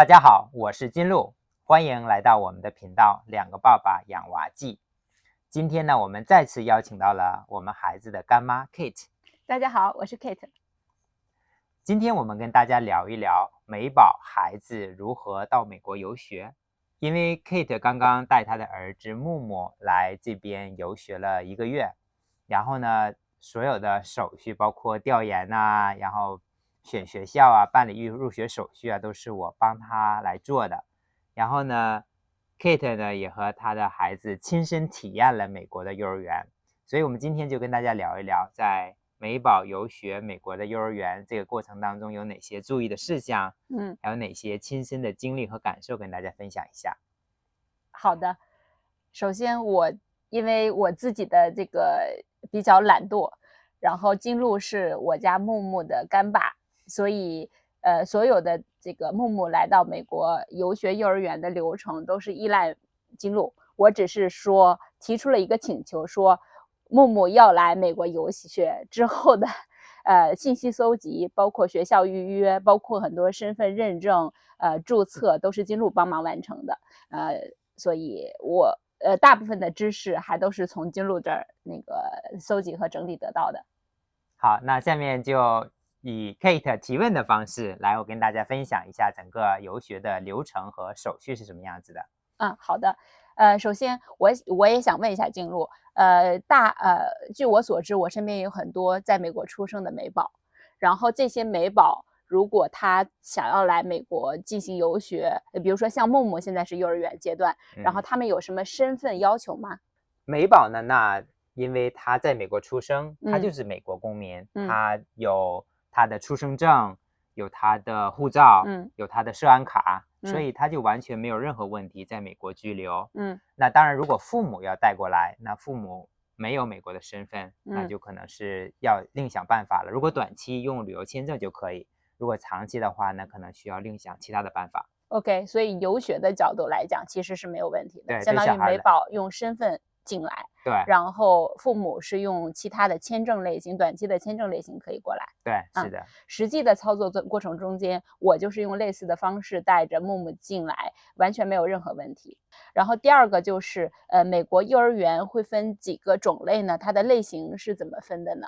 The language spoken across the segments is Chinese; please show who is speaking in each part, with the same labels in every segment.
Speaker 1: 大家好，我是金鹿，欢迎来到我们的频道两个爸爸养娃记。今天呢，我们再次邀请到了我们孩子的干妈 Kate。
Speaker 2: 大家好，我是 Kate。
Speaker 1: 今天我们跟大家聊一聊美宝孩子如何到美国游学。因为 Kate 刚刚带她的儿子木木来这边游学了1个月，然后呢，所有的手续包括调研啊，然后选学校啊，办理入学手续啊，都是我帮他来做的。然后呢 Kate 呢也和他的孩子亲身体验了美国的幼儿园，所以我们今天就跟大家聊一聊在美宝游学美国的幼儿园这个过程当中有哪些注意的事项，还有哪些亲身的经历和感受跟大家分享一下。
Speaker 2: 好的，首先因为我自己的这个比较懒惰，然后金鹿是我家木木的干爸，所以所有的这个木木来到美国游学幼儿园的流程都是依赖金鹿，我只是说提出了一个请求，说木木要来美国游学之后的信息搜集，包括学校预约，包括很多身份认证注册都是金鹿帮忙完成的，所以我大部分的知识还都是从金鹿这儿那个搜集和整理得到的。
Speaker 1: 好，那下面就以 Kate 提问的方式来，我跟大家分享一下整个游学的流程和手续是什么样子的。
Speaker 2: 好的。首先我也想问一下金鹿，据我所知，我身边有很多在美国出生的美宝，然后这些美宝如果他想要来美国进行游学，比如说像木木现在是幼儿园阶段，然后他们有什么身份要求吗？
Speaker 1: 美宝呢，那因为他在美国出生，他就是美国公民，他有他的出生证，有他的护照，有他的社安卡，所以他就完全没有任何问题在美国居留。那当然如果父母要带过来，那父母没有美国的身份，那就可能是要另想办法了。如果短期用旅游签证就可以，如果长期的话呢，可能需要另想其他的办法。
Speaker 2: OK， 所以游学的角度来讲其实是没有问题的，
Speaker 1: 对，
Speaker 2: 相当于美宝用身份进来，
Speaker 1: 对，
Speaker 2: 然后父母是用其他的签证类型，短期的签证类型可以过来。
Speaker 1: 对，是的。
Speaker 2: 实际的操作过程中间，我就是用类似的方式带着木木进来，完全没有任何问题。然后第二个就是美国幼儿园会分几个种类呢？它的类型是怎么分的呢？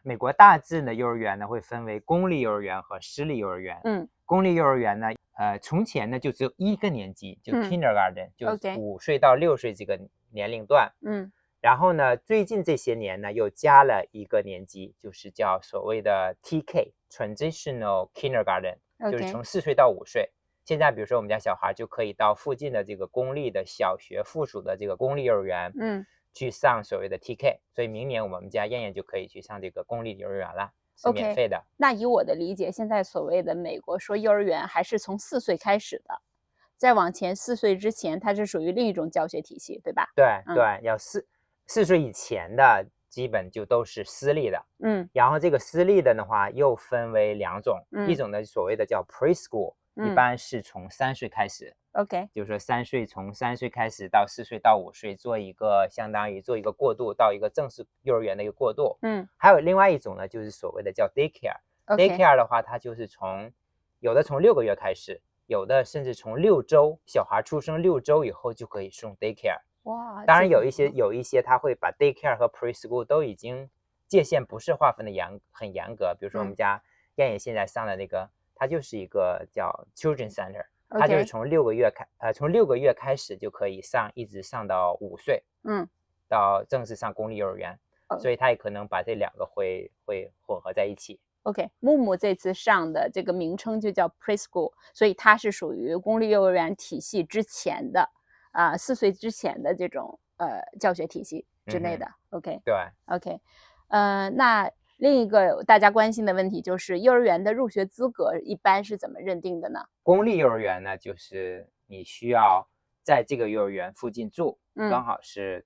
Speaker 1: 美国大致的幼儿园呢会分为公立幼儿园和私立幼儿园。公立幼儿园呢从前呢就只有1个年级，就 kindergarten，就5岁到6岁这个年龄段。然后呢最近这些年呢又加了1个年级，就是叫所谓的 TK Transitional Kindergarten，就是从4岁到5岁。现在比如说我们家小孩就可以到附近的这个公立的小学附属的这个公立幼儿园去上所谓的 TK， 所以明年我们家燕燕就可以去上这个公立幼儿园了，是免费的。
Speaker 2: 那以我的理解，现在所谓的美国说幼儿园还是从4岁开始的，再往前4岁之前它是属于另一种教学体系，对吧？
Speaker 1: 对，要4岁以前的基本就都是私立的。然后这个私立的话又分为2种，一种呢所谓的叫 preschool，一般是从3岁开始。就是说从3岁开始到4岁到5岁相当于做一个过渡，到一个正式幼儿园的一个过渡。还有另外一种呢就是所谓的叫 daycare。daycare 的话它就是有的从6个月开始，有的甚至从6周，小孩出生6周以后就可以送 daycare。
Speaker 2: 哇，
Speaker 1: 当然有一些他会把 daycare 和 preschool 都已经界限不是划分的很严格，比如说我们家燕燕现在上的那个，它就是一个叫 children center，它就是从6个月开始就可以一直上到5岁，到正式上公立幼儿园，所以他也可能把这2个会混合在一起。
Speaker 2: 木木这次上的这个名称就叫 preschool， 所以它是属于公立幼儿园体系之前的4岁之前的这种教学体系之内的。
Speaker 1: 对。
Speaker 2: 那另一个大家关心的问题就是幼儿园的入学资格一般是怎么认定的呢？
Speaker 1: 公立幼儿园呢，就是你需要在这个幼儿园附近住，刚好是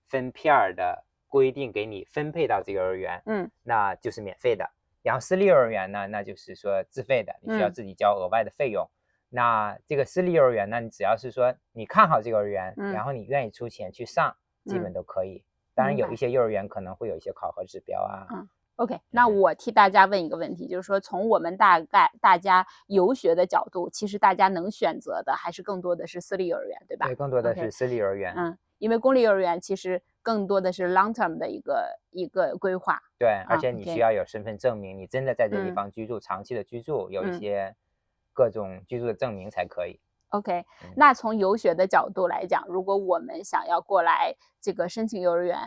Speaker 1: 分片的规定给你分配到这个幼儿园，那就是免费的。然后私立幼儿园呢，那就是说自费的，你需要自己交额外的费用。那这个私立幼儿园呢，你只要是说你看好这个幼儿园，然后你愿意出钱去上，基本都可以。当然有一些幼儿园可能会有一些考核指标啊，
Speaker 2: OK，那我替大家问一个问题，就是说从我们大家游学的角度，其实大家能选择的还是更多的是私立幼儿园，对吧？
Speaker 1: 对，更多的是
Speaker 2: OK，
Speaker 1: 私立幼儿园。
Speaker 2: 因为公立幼儿园其实更多的是 long term 的一个规划。
Speaker 1: 对，而且你需
Speaker 2: ，OK，
Speaker 1: 要有身份证明，你真的在这地
Speaker 2: 嗯
Speaker 1: 方居住，长期的居住，有一
Speaker 2: 嗯
Speaker 1: 些各种居住的证明才可以。
Speaker 2: ，OK，
Speaker 1: 嗯
Speaker 2: 那从游学的角度来讲，如果我们想要过来这个申请幼儿园，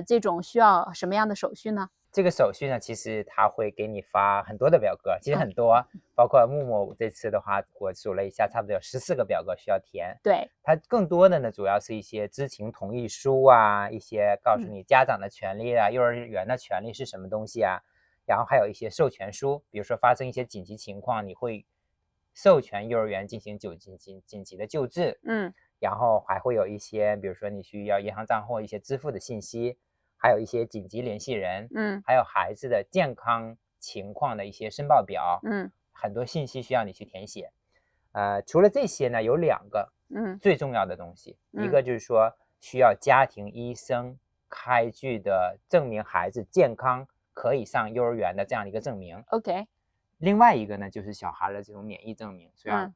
Speaker 2: 这种需要什么样的手续呢？
Speaker 1: 这个手续呢，其实他会给你发很多的表格，其实很
Speaker 2: 嗯
Speaker 1: 多，包括木木这次的话，我数了一下，差不多有14个表格需要填。
Speaker 2: 对，
Speaker 1: 它更多的呢，主要是一些知情同意书啊，一些告诉你家长的权利啊，幼儿园的权利是什么东西啊，然后还有一些授权书，比如说发生一些紧急情况，你会授权幼儿园进行紧急的救治。然后还会有一些，比如说你需要银行账户一些支付的信息，还有一些紧急联系人，还有孩子的健康情况的一些申报表，很多信息需要你去填写。除了这些呢，有2个最重要的东西，一个就是说需要家庭医生开具的证明孩子健康可以上幼儿园的这样的一个证明。
Speaker 2: OK，
Speaker 1: 另外一个呢，就是小孩的这种免疫证明，虽然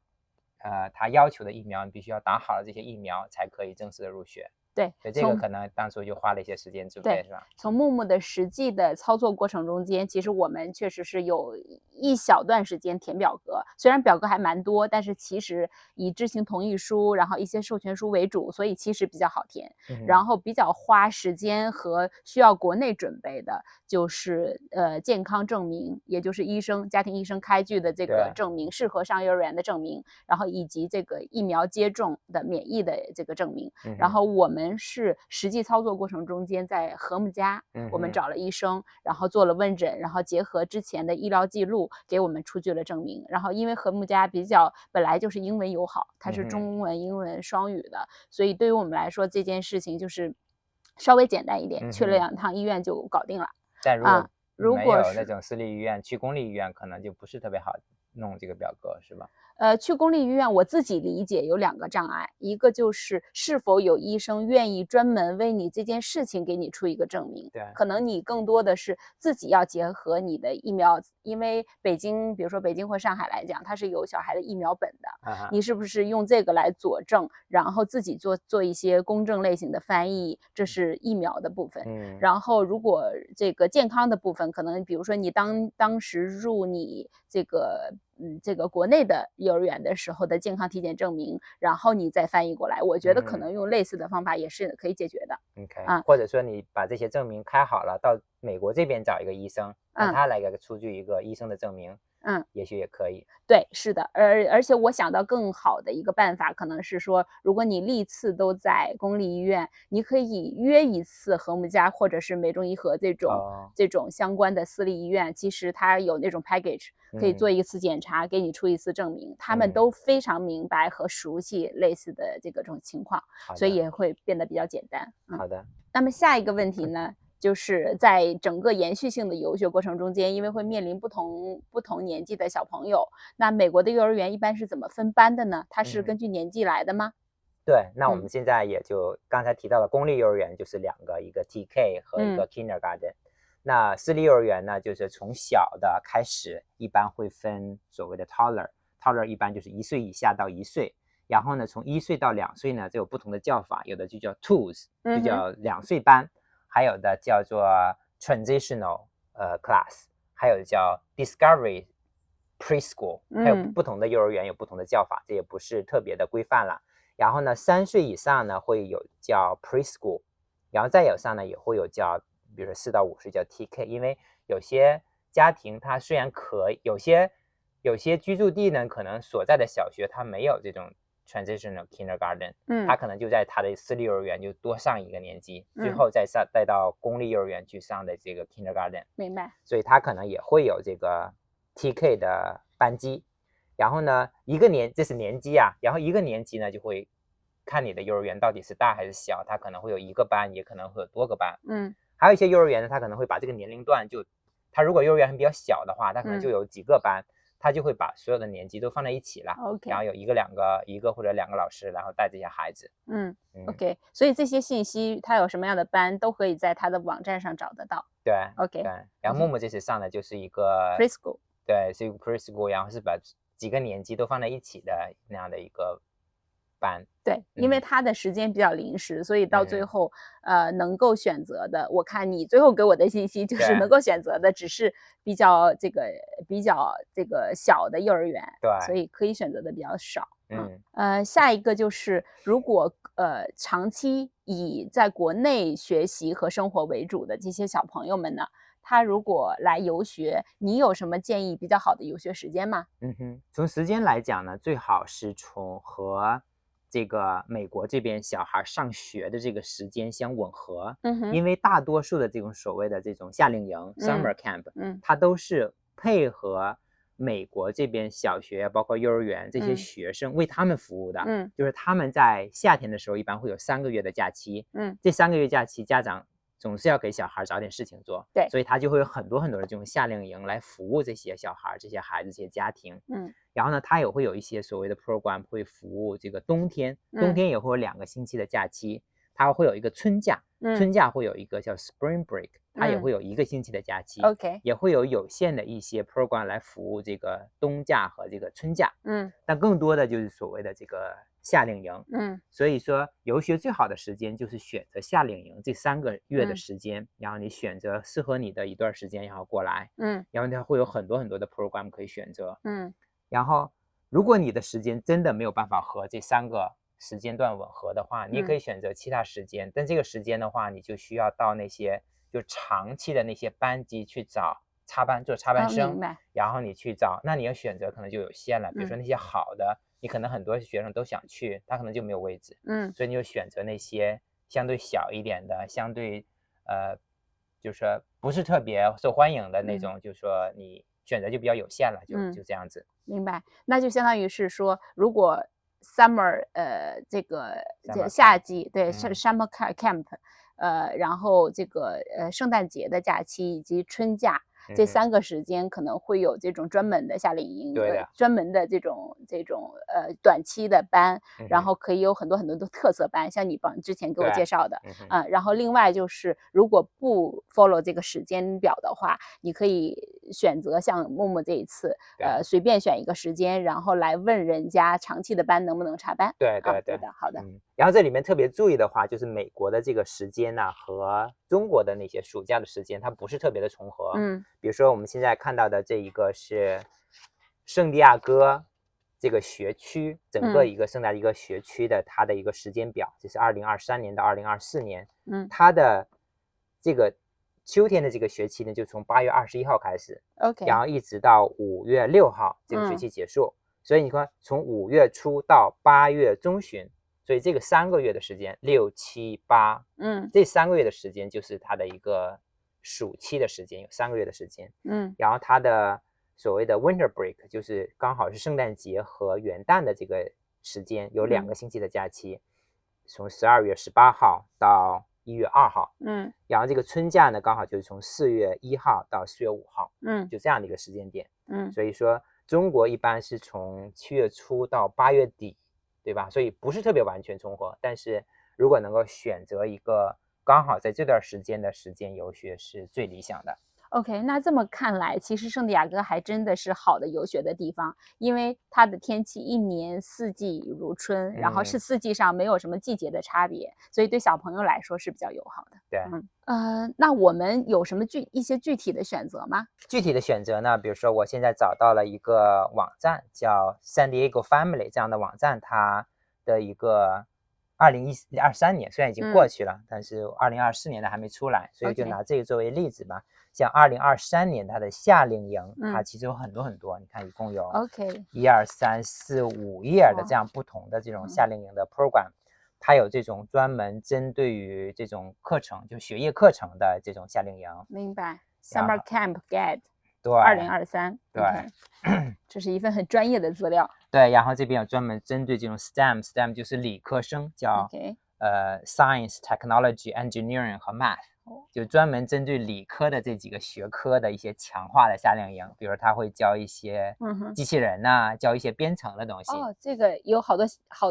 Speaker 1: 他要求的疫苗，你必须要打好了这些疫苗才可以正式的入学。
Speaker 2: 对，
Speaker 1: 所以这个可能当初就花了一些时间准备，是吧？
Speaker 2: 从木木的实际的操作过程中间，其实我们确实是有一小段时间填表格，虽然表格还蛮多，但是其实以知情同意书，然后一些授权书为主，所以其实比较好填。然后比较花时间和需要国内准备的，就是健康证明，也就是家庭医生开具的这个证明，适合上幼儿园的证明，然后以及这个疫苗接种的免疫的这个证明。然后我们是实际操作过程中间，在和睦家，我们找了医生，然后做了问诊，然后结合之前的医疗记录，给我们出具了证明。然后因为和睦家本来就是英文友好，它是中文、英文双语的，所以对于我们来说，这件事情就是稍微简单一点，去了2趟医院就搞定了。
Speaker 1: 但如果没有那种私立医院，去公立医院可能就不是特别好弄这个表格，是吧？
Speaker 2: 去公立医院，我自己理解有2个障碍，一个就是是否有医生愿意专门为你这件事情给你出一个证明。
Speaker 1: 对，
Speaker 2: 可能你更多的是自己要结合你的疫苗，因为比如说北京或上海来讲，它是有小孩的疫苗本的，你是不是用这个来佐证，然后自己做一些公证类型的翻译，这是疫苗的部分。然后如果这个健康的部分，可能比如说你当时入你这个国内的幼儿园的时候的健康体检证明，然后你再翻译过来，我觉得可能用类似的方法也是可以解决的。
Speaker 1: OK，或者说你把这些证明开好了，到美国这边找一个医生，让他来给出具一个医生的证明，也许也可以。
Speaker 2: 对，是的，而且我想到更好的一个办法，可能是说，如果你历次都在公立医院，你可以约一次和睦家或者是美中医和这种相关的私立医院，其实它有那种 package，可以做一次检查，给你出一次证明，他们都非常明白和熟悉类似的这种情况，所以也会变得比较简单。
Speaker 1: 好的。
Speaker 2: 那么下一个问题呢？就是在整个延续性的游学过程中间，因为会面临不同年纪的小朋友，那美国的幼儿园一般是怎么分班的呢？它是根据年纪来的吗？
Speaker 1: 对，那我们现在也就刚才提到了公立幼儿园就是2个，一个 TK 和一个 Kindergarten。那私立幼儿园呢，就是从小的开始，一般会分所谓的 toddler 一般就是1岁以下到1岁。然后呢，从1岁到2岁呢，就有不同的叫法，有的就叫 twos， 就叫2岁班。还有的叫做 transitional class， 还有叫 discovery preschool， 还有不同的幼儿园有不同的叫法，这也不是特别的规范了。然后呢，3岁以上呢会有叫 preschool， 然后再有上呢也会有叫，比如说4到5岁叫 TK， 因为有些家庭它虽然有些居住地呢可能所在的小学它没有这种transitional kindergarten， 他可能就在他的私立幼儿园就多上一个年级，最后再带到公立幼儿园去上的这个 kindergarten。
Speaker 2: 明白。
Speaker 1: 所以他可能也会有这个 TK 的班级。然后呢，这是年级啊，然后一个年级呢就会看你的幼儿园到底是大还是小，他可能会有1个班，也可能会有多个班。还有一些幼儿园呢，他可能会把这个年龄段他如果幼儿园比较小的话，他可能就有几个班。他就会把所有的年级都放在一起了
Speaker 2: OK
Speaker 1: 然后有一个或者2个老师，然后带这些孩子。
Speaker 2: OK，所以这些信息他有什么样的班都可以在他的网站上找得到。
Speaker 1: 对
Speaker 2: OK
Speaker 1: 对，然后木木这次上的就是一个
Speaker 2: Preschool，
Speaker 1: 对，是一个 preschool， 然后是把几个年级都放在一起的那样的一个班。
Speaker 2: 对，因为他的时间比较临时，所以到最后能够选择的，我看你最后给我的信息就是
Speaker 1: 对
Speaker 2: 能够选择的只是比较这个小的幼儿园，所
Speaker 1: 对，
Speaker 2: 以可以选择的比较少。
Speaker 1: 嗯
Speaker 2: 下一个就是如果长期以在国内学习和生活为主的这些小朋友们呢，他如果来游学，你有什么建议比较好的游学时间吗？
Speaker 1: 从时间来讲呢，最好是和这个美国这边小孩上学的这个时间相吻合，因为大多数的这种所谓的这种夏令营 summer camp，它都是配合美国这边小学包括幼儿园这些学生为他们服务的，就是他们在夏天的时候一般会有3个月的假期，这3个月假期家长总是要给小孩找点事情做，
Speaker 2: 对，
Speaker 1: 所以他就会有很多的这种夏令营来服务这些小孩、这些孩子、这些家庭。然后呢，他也会有一些所谓的 program 会服务这个冬天也会有2个星期的假期，它会有一个春假，春假会有一个叫 spring break，它也会有1个星期的假期
Speaker 2: ，OK，
Speaker 1: 也会有限的一些 program 来服务这个冬假和这个春假，但更多的就是所谓的这个夏令营，所以说游学最好的时间就是选择夏令营这3个月的时间，然后你选择适合你的一段时间，然后过来，然后它会有很多的 program 可以选择，然后如果你的时间真的没有办法和这3个时间段吻合的话，你也可以选择其他时间，但这个时间的话，你就需要到那些就长期的那些班级去找做插班生，然后你去找，那你要选择可能就有限了，比如说那些好的，你可能很多学生都想去，他可能就没有位置，所以你就选择那些相对小一点的，相对就是说不是特别受欢迎的那种，就是说你选择就比较有限了，就这样子。
Speaker 2: 明白，那就相当于是说，如果 summer 这个夏季对summer camp，然后这个圣诞节的假期以及春假这3个时间可能会有这种专门的夏令营，专门的这种短期的班，然后可以有很多的特色班，像你之前给我介绍的，然后另外就是如果不 follow 这个时间表的话，你可以选择像默默这一次，随便选一个时间，然后来问人家长期的班能不能插班。
Speaker 1: 对
Speaker 2: 的，好的。
Speaker 1: 然后这里面特别注意的话，就是美国的这个时间呢和中国的那些暑假的时间，它不是特别的重合。比如说我们现在看到的这一个是圣地亚哥这个学区，整个一个圣地亚哥学区的它的一个时间表，就是2023年到2024年，它的这个秋天的这个学期呢，就从8月21号开始
Speaker 2: ，OK，
Speaker 1: 然后一直到5月6号这个学期结束。所以你看，从5月初到8月中旬，所以这个3个月的时间，6、7、8，这3个月的时间就是它的一个暑期的时间，有3个月的时间，然后它的所谓的 winter break 就是刚好是圣诞节和元旦的这个时间，有2个星期的假期，从12月18号到1月2号，然后这个春假呢，刚好就是从4月1号到4月5号，就这样的一个时间点，所以说中国一般是从7月初到8月底，对吧？所以不是特别完全重合，但是如果能够选择一个刚好在这段时间的时间游学是最理想的。
Speaker 2: OK， 那这么看来，其实圣地亚哥还真的是好的游学的地方，因为它的天气一年四季如春，然后是四季上没有什么季节的差别，所以对小朋友来说是比较友好的。
Speaker 1: 对，
Speaker 2: 那我们有什么一些具体的选择吗？
Speaker 1: 具体的选择呢，比如说我现在找到了一个网站叫 San Diego Family 这样的网站，它的一个2023年虽然已经过去了，但是2024年的还没出来，所以就拿这个作为例子吧。像2023年它的夏令营，它其实有很多，你看一共有1、2、3、4、5页的这样不同的这种夏令营的 program，它有这种专门针对于这种课程，就学业课程的这种夏令营。
Speaker 2: 明白 ，Summer Camp Guide，
Speaker 1: 对
Speaker 2: ，2023，
Speaker 1: 对，
Speaker 2: 这是一份很专业的资料。
Speaker 1: 对，然后这边有专门针对这种 STEM 就是理科生，叫Science、Technology、Engineering 和 Math。就专门针对理科的这几个学科的一些强化的夏令营，比如他会教一些机器人呐、教一些编程的东西。
Speaker 2: 这个有好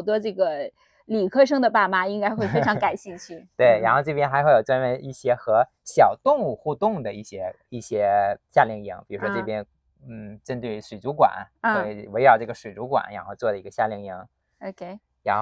Speaker 2: 多这个理科生的爸妈应该会非常感兴趣。
Speaker 1: 对，然后这边还会有专门一些和小动物互动的一些夏令营，比如说这边针对水族馆，会围绕这个水族馆然后做的一个夏令营。
Speaker 2: OK，
Speaker 1: 然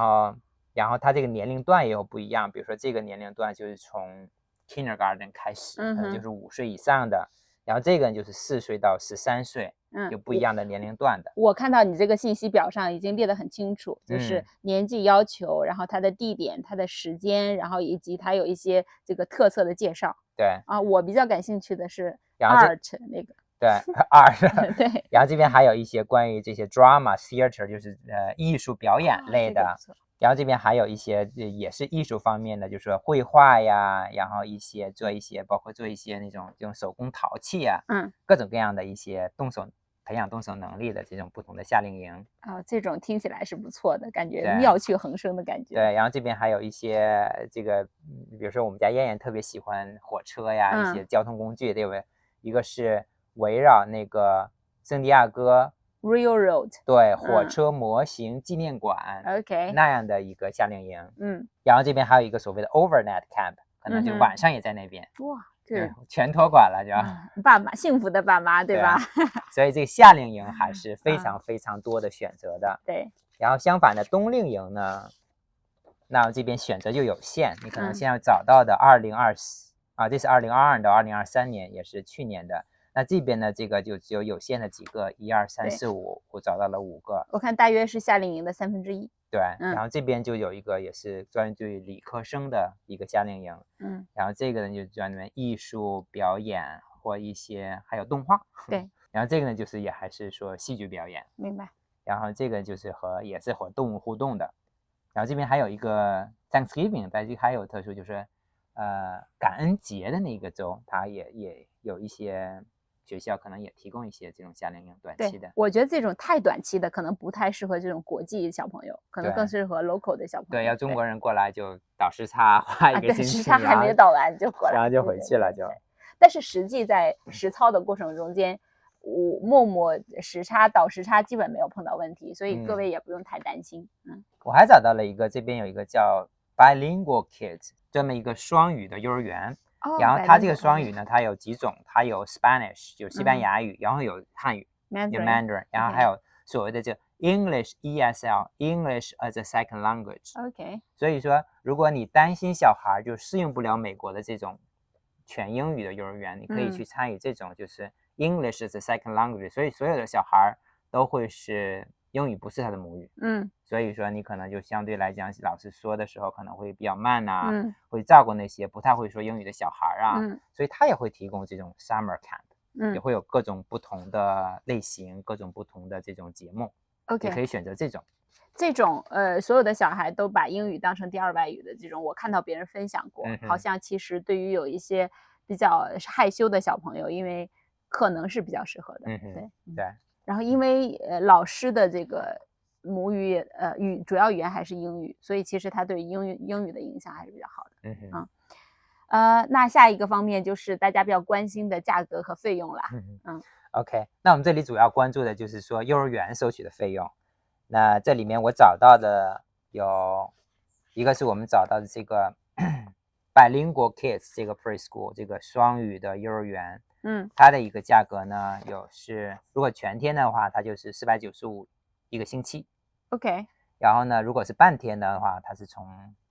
Speaker 1: 后它这个年龄段也有不一样，比如说这个年龄段就是从 kindergarten 开始，可能就是5岁以上的，然后这个就是4岁到13岁，就不一样的年龄段的。
Speaker 2: 我看到你这个信息表上已经列得很清楚，就是年纪要求，然后它的地点、它的时间，然后以及它有一些这个特色的介绍。
Speaker 1: 对
Speaker 2: 啊，我比较感兴趣的是 art 那个。
Speaker 1: 对art
Speaker 2: 对，
Speaker 1: 然后这边还有一些关于这些 drama theater， 就是艺术表演类的。然后这边还有一些也是艺术方面的，就是说绘画呀，然后包括做一些那种这种手工陶器啊，各种各样的一些培养动手能力的这种不同的夏令营。
Speaker 2: 这种听起来是不错的，感觉妙趣横生的感觉。
Speaker 1: 对，然后这边还有一些这个，比如说我们家燕燕特别喜欢火车呀，一些交通工具，对不对？一个是围绕那个圣地亚哥
Speaker 2: Railroad，
Speaker 1: 对，火车模型纪念馆
Speaker 2: ，OK，
Speaker 1: 那样的一个夏令营。然后这边还有一个所谓的 overnight camp， 可能就晚上也在那边。
Speaker 2: 哇，这
Speaker 1: 全托管了就。
Speaker 2: 爸妈，幸福的爸妈，对吧？
Speaker 1: 所以这个夏令营还是非常非常多的选择的。
Speaker 2: 对。
Speaker 1: 然后相反的冬令营呢，那这边选择就有限，你可能现在找到的2024这是2022到2023年，也是去年的。那这边呢，这个就只有有限的几个，1、2、3、4、5，我找到了5个。
Speaker 2: 我看大约是夏令营的1/3。
Speaker 1: 对，然后这边就有一个也是专对理科生的一个夏令营。然后这个呢就专门艺术表演或一些还有动画。
Speaker 2: 对，
Speaker 1: 然后这个呢就是也还是说戏剧表演。
Speaker 2: 明白。
Speaker 1: 然后这个就是也是和动物互动的。然后这边还有一个 Thanksgiving， 但是还有特殊就是感恩节的那个周，它也有一些学校可能也提供一些这种夏令营短期的。
Speaker 2: 我觉得这种太短期的可能不太适合这种国际小朋友，可能更适合 local 的小朋友。
Speaker 1: 对，要中国人过来就倒时差花一个星期，
Speaker 2: 时差还没倒完就过来，
Speaker 1: 然后就回去了就。
Speaker 2: 但是实际在实操的过程中间，默默倒时差基本没有碰到问题，所以各位也不用太担心。
Speaker 1: 我还找到了一个，这边有一个叫 Bilingual Kids， 这么一个双语的幼儿园。然后它这个双语呢，它有几种，它有 Spanish 就西班牙语，然后有汉语有 Mandarin， 然后还有所谓的这 English ESL English as a Second Language。OK， 所以说如果你担心小孩就适应不了美国的这种全英语的幼儿园，你可以去参与这种就是 English as a Second Language， 所以所有的小孩都会是英语不是他的母语。所以说你可能就相对来讲，老师说的时候可能会比较慢会照顾那些不太会说英语的小孩所以他也会提供这种 summer camp，也会有各种不同的类型，各种不同的这种节目。你可以选择这种
Speaker 2: 所有的小孩都把英语当成第二外语的这种，我看到别人分享过，好像其实对于有一些比较害羞的小朋友，因为可能是比较适合的。
Speaker 1: 对。
Speaker 2: 然后因为老师的这个母语主要语言还是英语，所以其实他对英语的影响还是比较好的。那下一个方面就是大家比较关心的价格和费用啦。
Speaker 1: OK， 那我们这里主要关注的就是说幼儿园收取的费用。那这里面我找到的有一个是我们找到的这个Bilingual Kids 这个 preschool 这个双语的幼儿园。它的一个价格呢，如果全天的话，它就是495一个星期。
Speaker 2: OK。
Speaker 1: 然后呢，如果是半天的话，它是从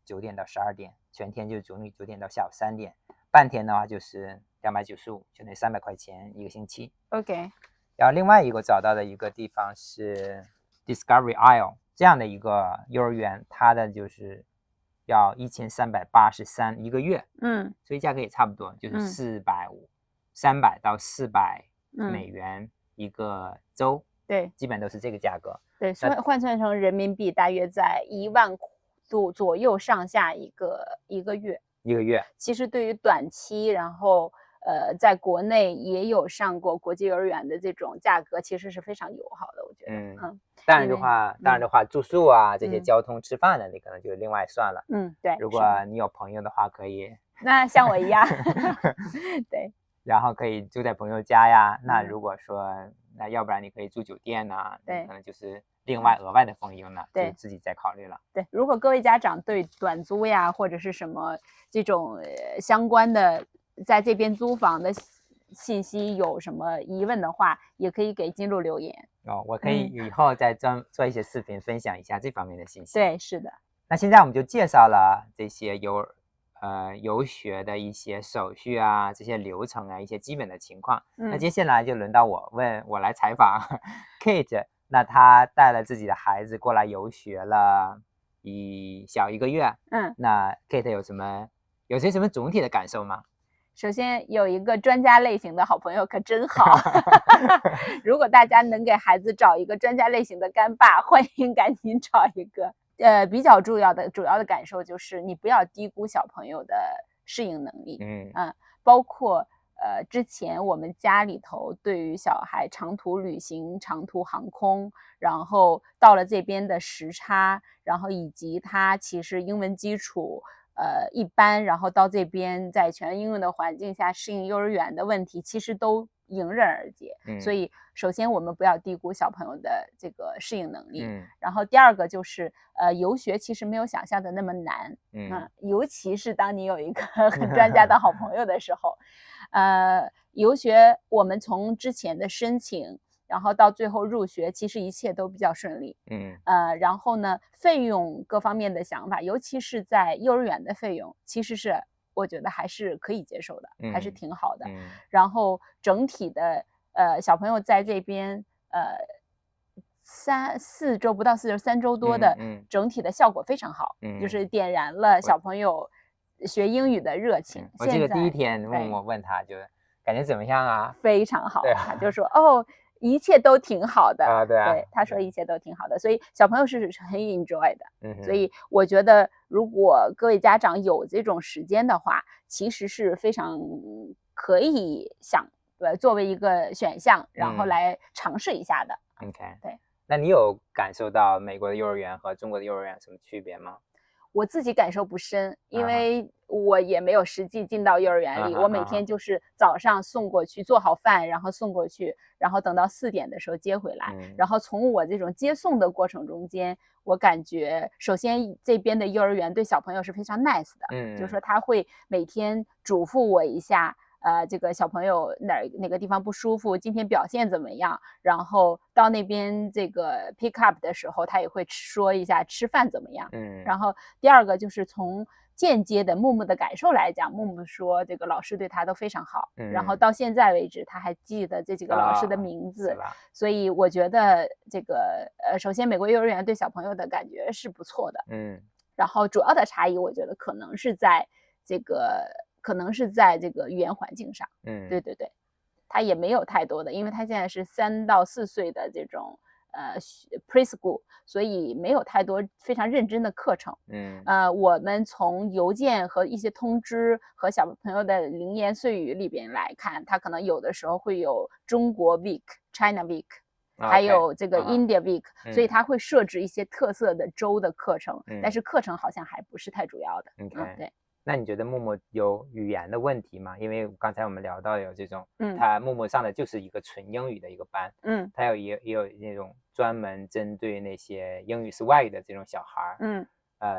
Speaker 1: 9点到12点，全天就是9点到下午3点，半天的话就是295，就那300块钱一个星期。
Speaker 2: OK。
Speaker 1: 然后另外一个找到的一个地方是 Discovery Isle 这样的一个幼儿园，它的就是要1383一个月。所以价格也差不多，就是300到400美元一个周。
Speaker 2: 对，
Speaker 1: 基本都是这个价格。
Speaker 2: 对，所以换算成人民币大约在1万左右上下一个月。
Speaker 1: 一个月。
Speaker 2: 其实对于短期，然后在国内也有上过国际幼儿园的这种价格，其实是非常友好的，我觉得。
Speaker 1: 当然的话，住宿这些交通吃饭的，你可能就另外算了。
Speaker 2: 对。
Speaker 1: 如果你有朋友的话，可以
Speaker 2: 那像我一样，对，
Speaker 1: 然后可以住在朋友家呀。那如果说，那要不然你可以住酒店呐，
Speaker 2: 对，
Speaker 1: 可能就是另外额外的费用呢，就自己再考虑了。
Speaker 2: 对，如果各位家长对短租呀或者是什么这种相关的在这边租房的信息有什么疑问的话，也可以给金鹿留言。
Speaker 1: 我可以以后再做一些视频分享一下这方面的信息。
Speaker 2: 对，是的。
Speaker 1: 那现在我们就介绍了这些游学的一些手续啊，这些流程啊，一些基本的情况。那接下来就轮到我来采访Kate。那她带了自己的孩子过来游学了小1个月。那 Kate 有些什么总体的感受吗？
Speaker 2: 首先有一个专家类型的好朋友可真好。如果大家能给孩子找一个专家类型的干爸，欢迎赶紧找一个。比较主要的感受就是你不要低估小朋友的适应能力。包括之前我们家里头对于小孩长途旅行、长途航空，然后到了这边的时差，然后以及他其实英文基础一般，然后到这边在全英文的环境下适应幼儿园的问题，其实都迎刃而解。所以首先我们不要低估小朋友的这个适应能力。然后第二个就是游学其实没有想象的那么难。尤其是当你有一个很专家的好朋友的时候。游学我们从之前的申请，然后到最后入学，其实一切都比较顺利。然后呢，费用各方面的想法，尤其是在幼儿园的费用，其实是我觉得还是可以接受的，还是挺好的。然后整体的小朋友在这边4周不到4周，3周多的整体的效果非常好。就是点燃了小朋友学英语的热情。
Speaker 1: 我记得第一天我问他，就感觉怎么样啊？
Speaker 2: 非常好。他就说一切都挺好的。对，他说一切都挺好的，所以小朋友是很 enjoy 的。所以我觉得如果各位家长有这种时间的话，其实是非常可以作为一个选项，然后来尝试一下的。对。
Speaker 1: 那你有感受到美国的幼儿园和中国的幼儿园有什么区别吗？
Speaker 2: 我自己感受不深，因为我也没有实际进到幼儿园里。我每天就是早上送过去，做好饭，然后送过去，然后等到4点的时候接回来。然后从我这种接送的过程中间，我感觉首先这边的幼儿园对小朋友是非常 nice 的。就是说他会每天嘱咐我一下。这个小朋友哪个地方不舒服，今天表现怎么样，然后到那边这个 pick up 的时候，他也会说一下吃饭怎么样。然后第二个就是从间接的木木的感受来讲，木木说这个老师对他都非常好。然后到现在为止他还记得这几个老师的名字。所以我觉得这个首先美国幼儿园对小朋友的感觉是不错的。然后主要的差异我觉得可能是在这个语言环境上。对，他也没有太多的，因为他现在是3到4岁的这种preschool， 所以没有太多非常认真的课程。我们从邮件和一些通知和小朋友的零言碎语里边来看，他可能有的时候会有中国 week、China week，还有这个 India week，所以他会设置一些特色的州的课程，但是课程好像还不是太主要的。对。
Speaker 1: 那你觉得木木有语言的问题吗？因为刚才我们聊到有这种，他木木上的就是一个纯英语的一个班。他也有那种专门针对那些英语是外语的这种小孩。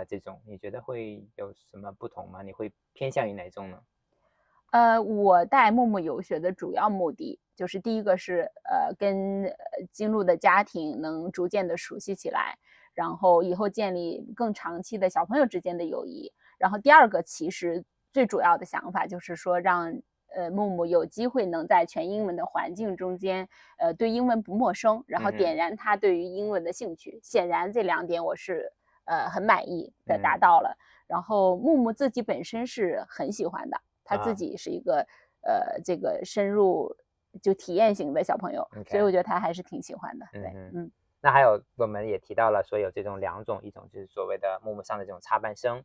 Speaker 1: 这种你觉得会有什么不同吗？你会偏向于哪种呢？
Speaker 2: 我带木木游学的主要目的就是第一个是跟金鹿的家庭能逐渐的熟悉起来，然后以后建立更长期的小朋友之间的友谊。然后第二个其实最主要的想法就是说让木木有机会能在全英文的环境中间对英文不陌生，然后点燃他对于英文的兴趣。显然这2点我是很满意的达到了。然后木木自己本身是很喜欢的，他自己是一个这个深入就体验型的小朋友。所以我觉得他还是挺喜欢的。对。
Speaker 1: 那还有我们也提到了说有这种2种，一种就是所谓的木木上的这种插班生。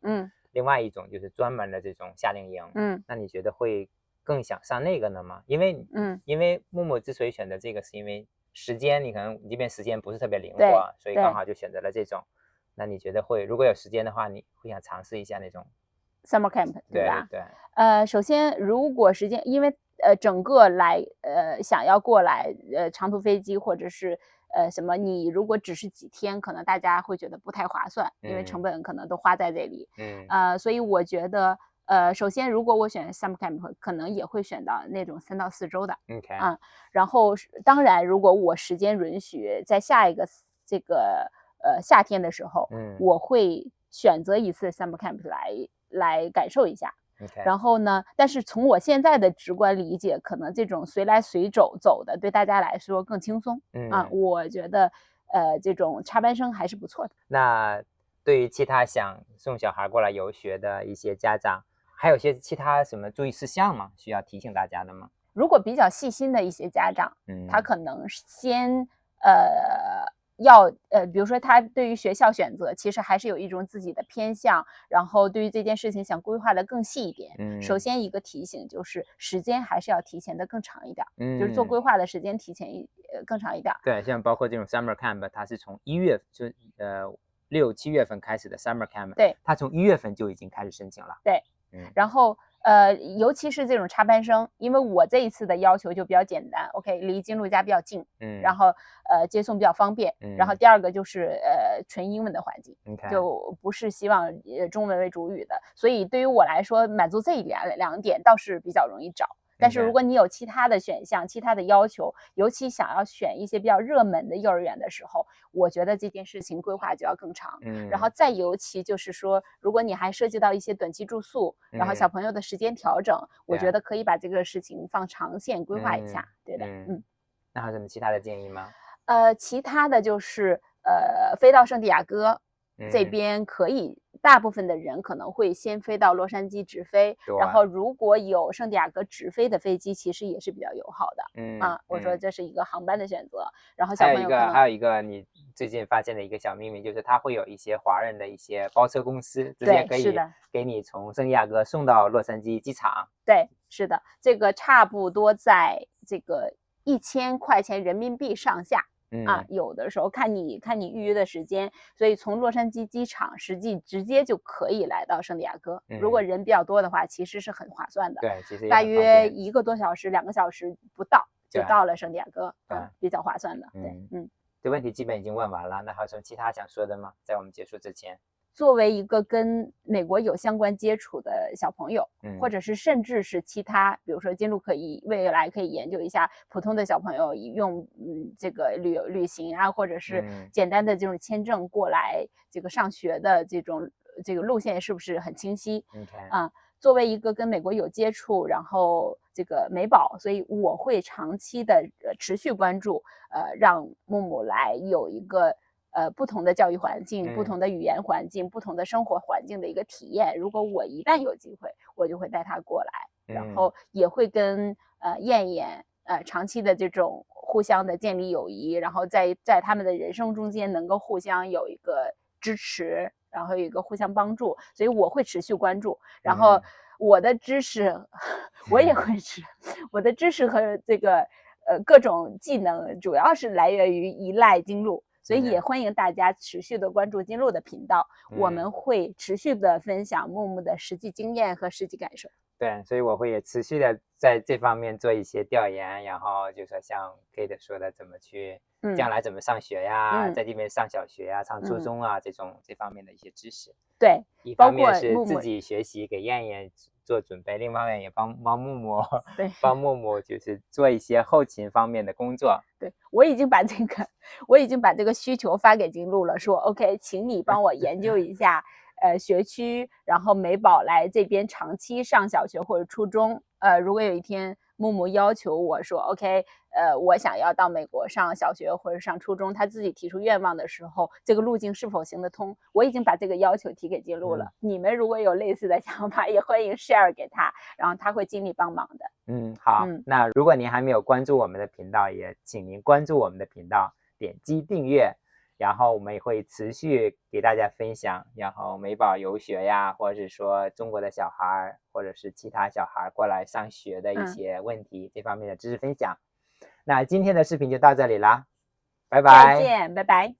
Speaker 1: 另外一种就是专门的这种夏令营。那你觉得会更想上那个呢吗？因为木木之所以选择这个，是因为时间，你可能这边时间不是特别灵活，所以刚好就选择了这种。那你觉得如果有时间的话，你会想尝试一下那种
Speaker 2: summer camp， 对吧？
Speaker 1: 对。
Speaker 2: 首先如果时间，因为整个来想要过来长途飞机或者是什么，你如果只是几天，可能大家会觉得不太划算，因为成本可能都花在这里。所以我觉得首先如果我选 summer camp， 可能也会选到那种3到4周的。然后当然如果我时间允许，在下一个这个夏天的时候，我会选择一次 summer camp 来感受一下。然后呢，但是从我现在的直观理解，可能这种随来随走的对大家来说更轻松。我觉得这种插班生还是不错的。
Speaker 1: 那对于其他想送小孩过来游学的一些家长，还有些其他什么注意事项吗？需要提醒大家的吗？
Speaker 2: 如果比较细心的一些家长，他可能先比如说他对于学校选择其实还是有一种自己的偏向，然后对于这件事情想规划的更细一点。首先一个提醒就是时间还是要提前的更长一点，就是做规划的时间提前更长一点。
Speaker 1: 对，像包括这种 summer camp， 它是从1月就6、7月份开始的 summer camp，
Speaker 2: 对，
Speaker 1: 它从1月份就已经开始申请了。
Speaker 2: 对，然后尤其是这种插班生，因为我这一次的要求就比较简单 ，OK， 离金鹿家比较近，然后接送比较方便，然后第二个就是纯英文的环境，就不是希望中文为主语的，所以对于我来说，满足这两点倒是比较容易找。但是如果你有其他的选项、其他的要求，尤其想要选一些比较热门的幼儿园的时候，我觉得这件事情规划就要更长。然后再尤其就是说，如果你还涉及到一些短期住宿，然后小朋友的时间调整，我觉得可以把这个事情放长线规划一下。对的。
Speaker 1: 那还有什么其他的建议吗？
Speaker 2: 其他的就是飞到圣地亚哥这边可以。大部分的人可能会先飞到洛杉矶直飞，然后如果有圣地亚哥直飞的飞机，其实也是比较友好的。我说这是一个航班的选择。然后小朋友
Speaker 1: 还有一个你最近发现的一个小秘密，就是它会有一些华人的一些包车公司，直接可以给你从圣地亚哥送到洛杉矶机场。
Speaker 2: 对，是的，这个差不多在这个1000块钱人民币上下。有的时候看你预约的时间，所以从洛杉矶机场实际直接就可以来到圣地亚哥。如果人比较多的话，其实是很划算的。
Speaker 1: 对，其实
Speaker 2: 大约1个多小时、2个小时不到就到了圣地亚哥，比较划算的。对，
Speaker 1: 这问题基本已经问完了，那还有什么其他想说的吗？在我们结束之前。
Speaker 2: 作为一个跟美国有相关接触的小朋友，或者是甚至是其他，比如说金鹿未来可以研究一下普通的小朋友用这个旅行啊，或者是简单的这种签证过来这个上学的这个路线是不是很清晰？作为一个跟美国有接触，然后这个美宝，所以我会长期的持续关注，让木木来有一个。不同的教育环境、不同的语言环境、不同的生活环境的一个体验。如果我一旦有机会，我就会带他过来，然后也会跟燕燕长期的这种互相的建立友谊，然后在他们的人生中间能够互相有一个支持，然后有一个互相帮助，所以我会持续关注。然后我的知识我也会我的知识和这个各种技能主要是来源于依赖金鹿。所以也欢迎大家持续的关注金鹿的频道，我们会持续的分享木木的实际经验和实际感受。
Speaker 1: 对，所以我会也持续的在这方面做一些调研，然后就说像 Kate 说的，怎么去将来怎么上学呀，在这边上小学呀、上初中啊，这方面的一些知识。
Speaker 2: 对，
Speaker 1: 一方面是自己学习给燕燕做准备，另外面也帮木木就是做一些后勤方面的工作。
Speaker 2: 对，我已经把这个需求发给金鹿了，说 OK， 请你帮我研究一下学区，然后美宝来这边长期上小学或者初中。如果有一天木木要求我说 OK， 我想要到美国上小学或者上初中，他自己提出愿望的时候，这个路径是否行得通？我已经把这个要求提给金鹿了。你们如果有类似的想法，也欢迎 share 给他，然后他会尽力帮忙的。
Speaker 1: 好，那如果您还没有关注我们的频道，也请您关注我们的频道，点击订阅，然后我们也会持续给大家分享，然后美宝游学呀，或者是说中国的小孩，或者是其他小孩过来上学的一些问题，这方面的知识分享。那今天的视频就到这里啦，拜拜，
Speaker 2: 再见，拜拜。